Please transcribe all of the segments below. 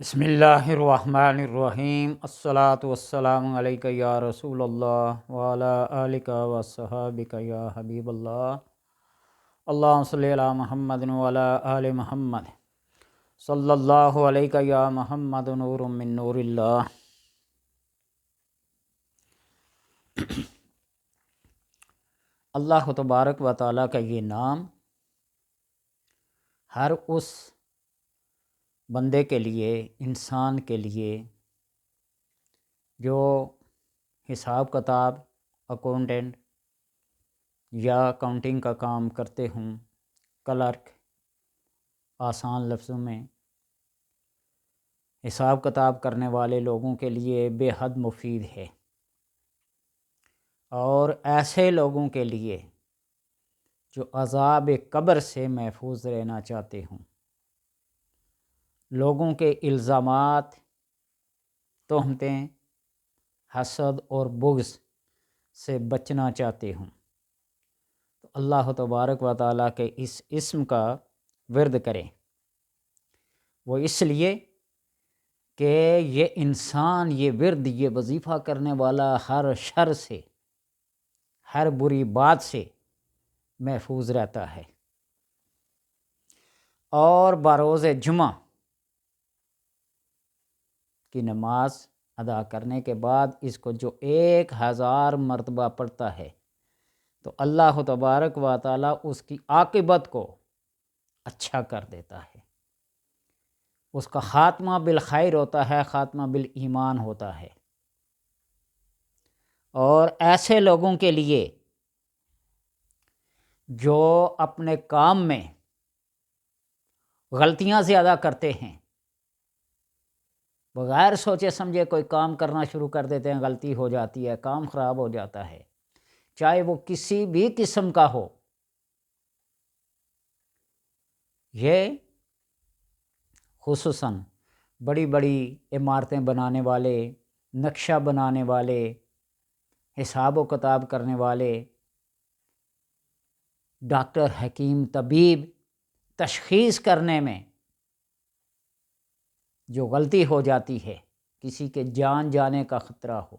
بسم اللہ الرحمن الرحیم الصلاۃ والسلام علیک یا رسول اللہ وعلی آلک وصحابک یا حبیب اللہ اللہم صلی علی محمد وعلی آل محمد صلی اللہ علیک یا محمد نور من نور اللہ۔ اللہ تبارک و تعالیٰ کا یہ نام ہر اس بندے کے لیے، انسان کے لیے جو حساب کتاب، اکاؤنٹنٹ یا اکاؤنٹنگ کا کام کرتے ہوں، کلرک، آسان لفظوں میں حساب کتاب کرنے والے لوگوں کے لیے بے حد مفید ہے، اور ایسے لوگوں کے لیے جو عذاب قبر سے محفوظ رہنا چاہتے ہوں، لوگوں کے الزامات، تہمتیں، حسد اور بغض سے بچنا چاہتے ہوں، تو اللہ تبارک و تعالیٰ کے اس اسم کا ورد کریں۔ وہ اس لیے کہ یہ انسان یہ ورد، یہ وظیفہ کرنے والا ہر شر سے، ہر بری بات سے محفوظ رہتا ہے، اور بروز جمعہ کی نماز ادا کرنے کے بعد اس کو جو 1000 مرتبہ پڑھتا ہے تو اللہ تبارک و تعالیٰ اس کی عاقبت کو اچھا کر دیتا ہے، اس کا خاتمہ بالخیر ہوتا ہے، خاتمہ بالایمان ہوتا ہے۔ اور ایسے لوگوں کے لیے جو اپنے کام میں غلطیاں زیادہ کرتے ہیں، بغیر سوچے سمجھے کوئی کام کرنا شروع کر دیتے ہیں، غلطی ہو جاتی ہے، کام خراب ہو جاتا ہے، چاہے وہ کسی بھی قسم کا ہو۔ یہ خصوصاً بڑی بڑی عمارتیں بنانے والے، نقشہ بنانے والے، حساب و کتاب کرنے والے، ڈاکٹر، حکیم، طبیب، تشخیص کرنے میں جو غلطی ہو جاتی ہے، کسی کے جان جانے کا خطرہ ہو،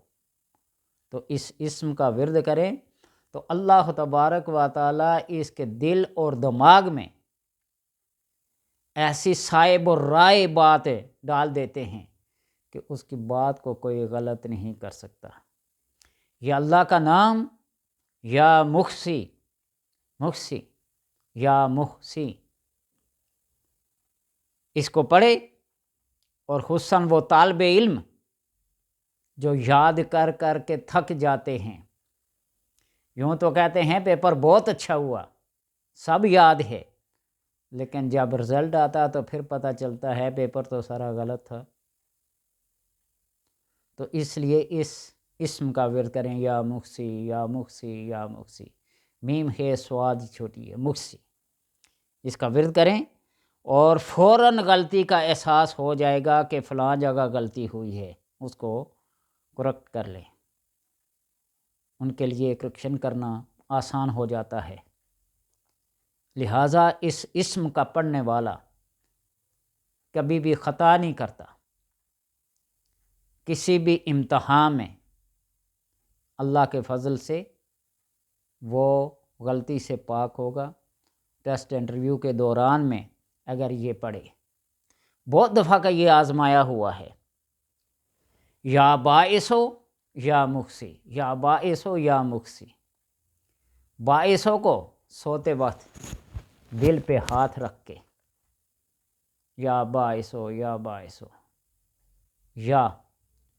تو اس اسم کا ورد کریں تو اللہ تبارک و تعالیٰ اس کے دل اور دماغ میں ایسی صائب و رائے بات ڈال دیتے ہیں کہ اس کی بات کو کوئی غلط نہیں کر سکتا۔ یا اللہ کا نام، یا محصی، محصی یا محصی، اس کو پڑھے، اور خصوصاً وہ طالب علم جو یاد کر کر کے تھک جاتے ہیں، یوں تو کہتے ہیں پیپر بہت اچھا ہوا، سب یاد ہے، لیکن جب رزلٹ آتا تو پھر پتہ چلتا ہے پیپر تو سارا غلط تھا۔ تو اس لیے اس اسم کا ورد کریں، یا محصی، یا محصی، یا محصی، میم ہے سواد چھوٹی ہے، محصی، اس کا ورد کریں، اور فوراً غلطی کا احساس ہو جائے گا کہ فلاں جگہ غلطی ہوئی ہے، اس کو کریکٹ کر لیں۔ ان کے لیے کریکشن کرنا آسان ہو جاتا ہے۔ لہٰذا اس اسم کا پڑھنے والا کبھی بھی خطا نہیں کرتا، کسی بھی امتحان میں اللہ کے فضل سے وہ غلطی سے پاک ہوگا۔ ٹیسٹ انٹرویو کے دوران میں اگر یہ پڑھے، بہت دفعہ کا یہ آزمایا ہوا ہے، یا باعث ہو یا محصی، یا باعث ہو یا محصی، باعثوں کو سوتے وقت دل پہ ہاتھ رکھ کے یا باعث ہو یا باعث ہو، یا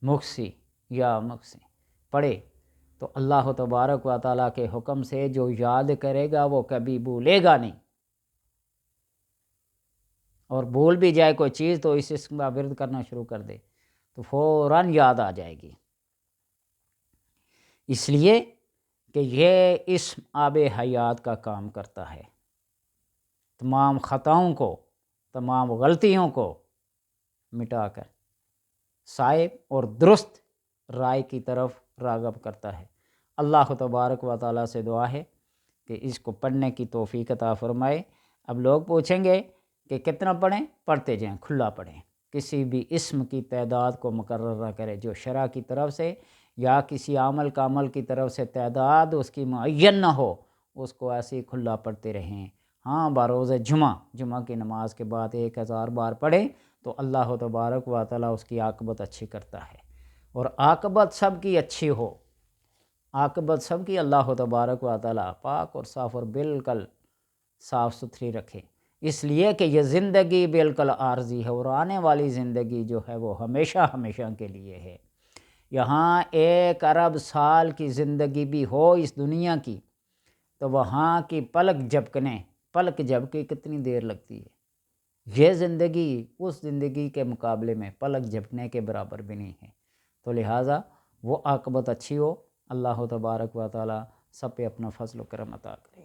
محصی یا محصی پڑھے تو اللہ تبارک و تعالیٰ کے حکم سے جو یاد کرے گا وہ کبھی بھولے گا نہیں، اور بھول بھی جائے کوئی چیز تو اس اسم کا ورد کرنا شروع کر دے تو فوراً یاد آ جائے گی۔ اس لیے کہ یہ اسم آب حیات کا کام کرتا ہے، تمام خطاؤں کو، تمام غلطیوں کو مٹا کر صائب اور درست رائے کی طرف راغب کرتا ہے۔ اللہ تبارک و تعالیٰ سے دعا ہے کہ اس کو پڑھنے کی توفیق عطا فرمائے۔ اب لوگ پوچھیں گے کہ کتنا پڑھیں؟ پڑھتے جائیں، کھلا پڑھیں، کسی بھی اسم کی تعداد کو مقرر نہ کرے جو شرع کی طرف سے یا کسی عمل کا عمل کی طرف سے تعداد اس کی معین نہ ہو، اس کو ایسے ہی کھلا پڑھتے رہیں۔ ہاں بروز جمعہ کی نماز کے بعد 1000 بار پڑھیں تو اللہ تبارک و تعالیٰ اس کی عاقبت اچھی کرتا ہے، اور عاقبت سب کی اچھی ہو، عاقبت سب کی اللہ تبارک و تعالیٰ پاک اور صاف اور بالکل صاف ستھری رکھے، اس لیے کہ یہ زندگی بالکل عارضی ہے اور آنے والی زندگی جو ہے وہ ہمیشہ ہمیشہ کے لیے ہے۔ یہاں 1 ارب سال کی زندگی بھی ہو اس دنیا کی تو وہاں کی پلک جھپکنے کتنی دیر لگتی ہے، یہ زندگی اس زندگی کے مقابلے میں پلک جھپکنے کے برابر بھی نہیں ہے۔ تو لہٰذا وہ عاقبت اچھی ہو، اللہ تبارک و تعالیٰ سب پہ اپنا فضل و کرم عطا کرے۔